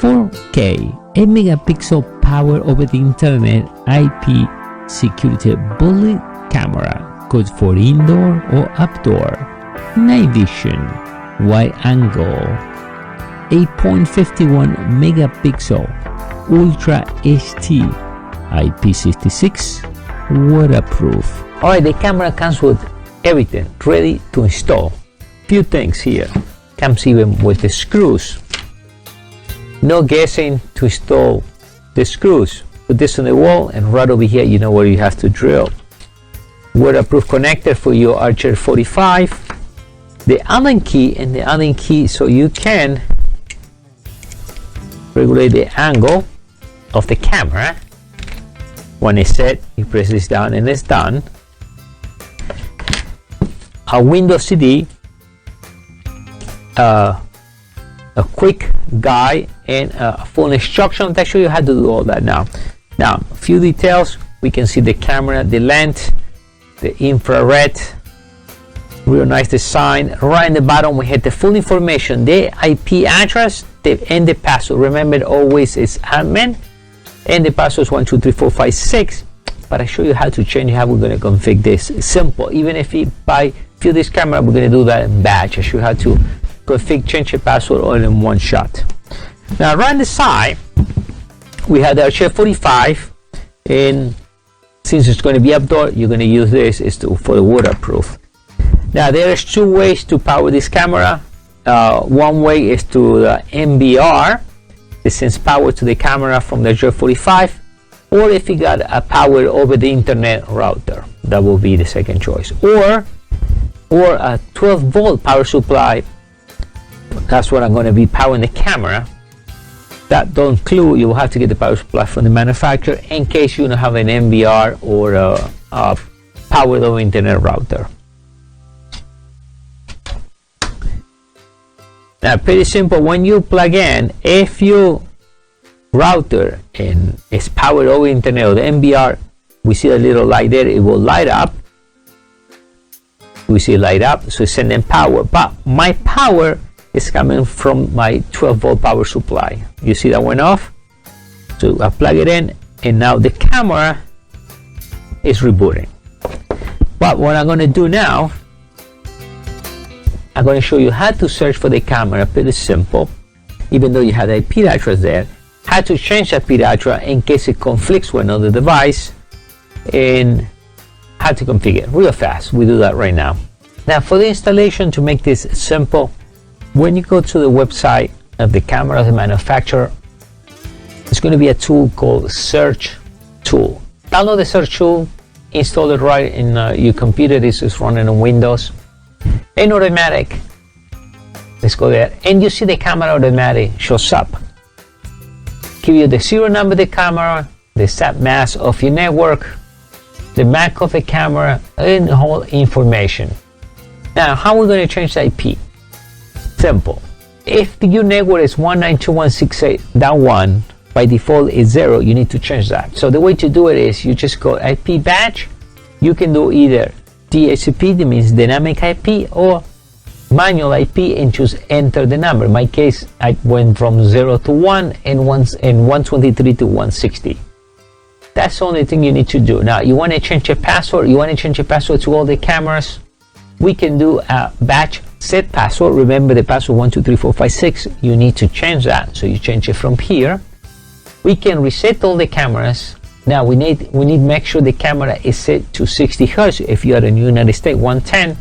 4K 8 megapixel power over the internet IP security bullet camera, good for indoor or outdoor, night vision, wide angle, 8.51 megapixel ultra HD IP66 waterproof. Alright, the camera comes with everything ready to install. Few things here. Comes even with the screws. No guessing to install the screws. Put this on the wall, and right over here you know where you have to drill. Waterproof connector for your Archer 45. The Allen key, and the Allen key so you can regulate the angle of the camera. When it's set, you press this down and it's done. A Windows CD, a quick guide, and a full instruction that show you how to do all that now. Now, a few details. We can see the camera, the lens, the infrared, real nice design. Right in the bottom we have the full information, the IP address, and the password. Remember, always is admin, and the password is 12345 but I show you how to change, how we're going to configure this. It's simple. Even if you buy this camera, we're going to do that in batch. I show you how to configure, change the password all in one shot. Now right on the side we have the Archer 45, and since it's going to be outdoor, you're going to use this for the waterproof. Now there's two ways to power this camera. One way is to the MBR. This sends power to the camera from the Archer 45, or if you got a power over the internet router, that will be the second choice, or a 12-volt power supply. That's what I'm going to be powering the camera. That don't include, you will have to get the power supply from the manufacturer in case you don't have an MBR or a powered over internet router. Now, pretty simple. When you plug in, if your router and is powered over internet or the MBR, we see a little light there, it will light up. We see it light up, so it's sending power. But my power is coming from my 12-volt power supply. You see that went off? So I plug it in, and now the camera is rebooting. But what I'm going to do now, I'm going to show you how to search for the camera. Pretty simple. Even though you have the IP address there, how to change that IP address in case it conflicts with another device, and how to configure it real fast. We do that right now. Now for the installation, to make this simple, when you go to the website of the camera of the manufacturer, there's going to be a tool called Search Tool. Download the Search Tool, install it right in your computer. This is running on Windows. In automatic, let's go there, and you see the camera automatic shows up. Give you the serial number of the camera, the sat mask of your network, the MAC of the camera, and the whole information. Now, how are we going to change the IP? Simple. If your network is 192.168.1, by default is 0, you need to change that. So the way to do it is you just go IP batch. You can do either DHCP, that means dynamic IP, or manual IP, and choose enter the number. In my case, I went from 0 to 1 and 123 to 160. That's the only thing you need to do. Now, you want to change your password. You want to change your password to all the cameras. We can do a batch set password. Remember the password 123456. You need to change that, so you change it from here. We can reset all the cameras. Now we need to make sure the camera is set to 60 Hertz. If you are in the United States, 110.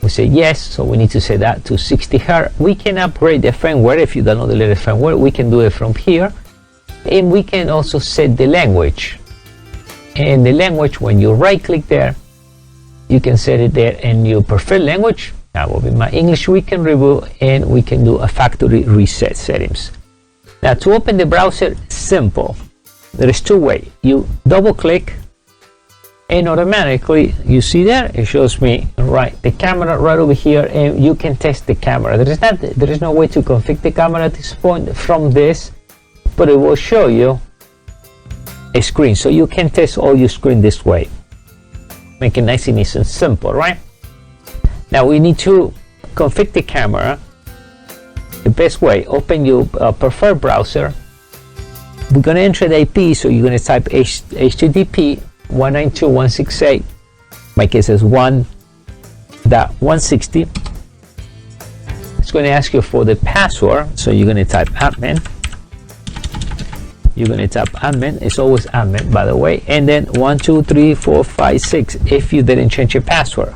We say yes, so we need to set that to 60 Hertz. We can upgrade the firmware. If you don't know the latest firmware, we can do it from here. And we can also set the language. And the language, when you right click there, you can set it there in your preferred language. That will be my English. We can reboot, and we can do a factory reset settings. Now to open the browser, simple. There is two ways. You double click, and automatically, you see there, it shows me right the camera right over here, and you can test the camera. There is no way to configure the camera at this point from this, but it will show you a screen, so you can test all your screen this way. Make it nice and easy and simple, right? Now we need to configure the camera. the best way, open your preferred browser. We're going to enter the IP, so you're going to type HTTP 192.168. My case is 1.160. It's going to ask you for the password, so you're going to type admin. You're going to type admin. It's always admin, by the way, and then 1 2 3 4 5 6 if you didn't change your password.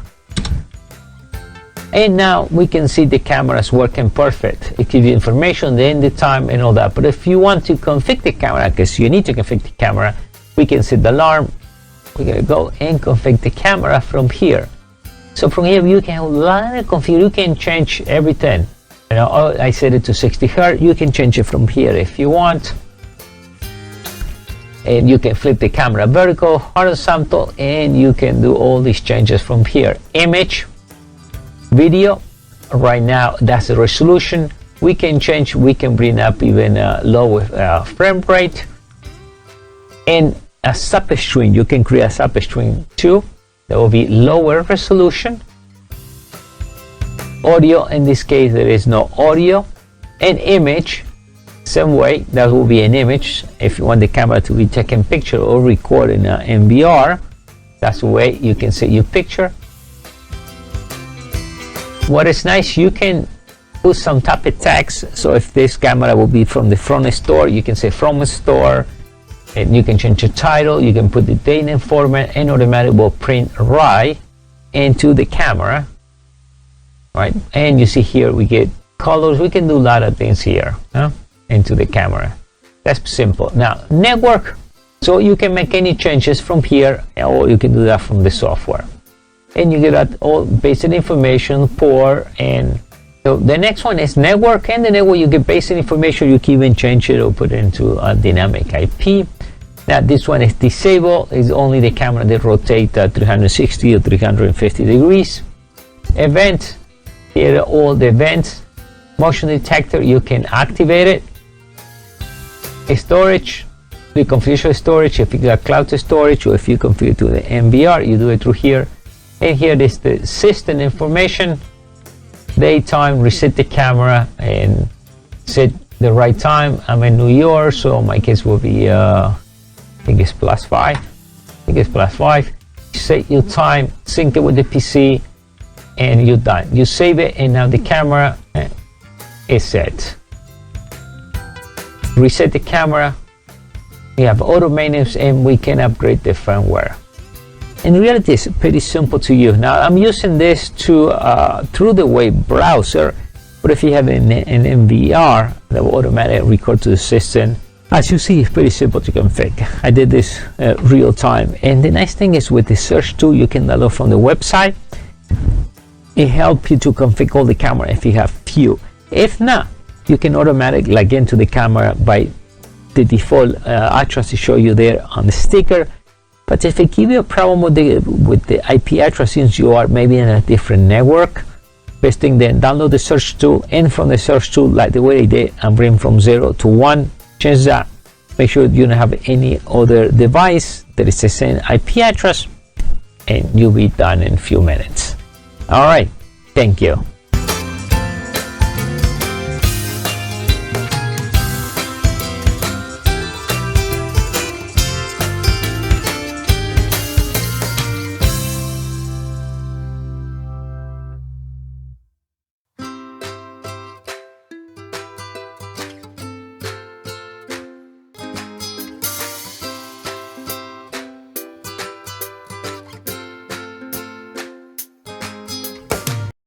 And now we can see the camera is working perfect. It gives you information, the end, the time, and all that. But if you want to configure the camera, because you need to configure the camera, we can set the alarm. We're going to go and configure the camera from here. So from here, you can configure, you can change everything. You know, I set it to 60 Hz. You can change it from here if you want. And you can flip the camera vertical, horizontal, and you can do all these changes from here. Image, video, right now that's the resolution. We can change, we can bring up even lower frame rate. And a substring, you can create a substring too. That will be lower resolution. Audio, in this case there is no audio. And image, same way, that will be an image. If you want the camera to be taking picture or recording in VR, that's the way you can set your picture. What is nice, you can put some type of text. So if this camera will be from the front store, you can say from store, and you can change the title. You can put the date and format, and automatically will print right into the camera, right? And you see here we get colors. We can do a lot of things here into the camera. That's simple. Now network, so you can make any changes from here, or you can do that from the software. And you get all basic information for, and so the next one is network. And the network, you get basic information. You can even change it or put it into a dynamic IP. Now this one is disabled. It's only the camera that rotates 360 or 350 degrees. Event, here are all the events. Motion detector, you can activate it. Storage, the configure storage. If you got cloud storage, or if you configure to the NVR, you do it through here. And here is the system information. Daytime, reset the camera and set the right time. I'm in New York, so my case will be I think it's +5. I think it's +5. Set your time, sync it with the PC, and you're done. You save it, and now the camera is set. Reset the camera. We have auto maintenance, and we can upgrade the firmware. In reality, it's pretty simple to use. Now I'm using this to through the web browser, but if you have an NVR, that will automatically record to the system. As you see, it's pretty simple to configure. I did this real time, and the nice thing is with the search tool, you can download from the website. It helps you to configure all the camera if you have few. If not, you can automatically log into the camera by the default address to show you there on the sticker. But if it gives you a problem with the IP address, since you are maybe in a different network, best thing then download the search tool, and from the search tool, like the way I did, and bring from 0 to 1, change that. Make sure you don't have any other device that is the same IP address, and you'll be done in a few minutes. All right, thank you.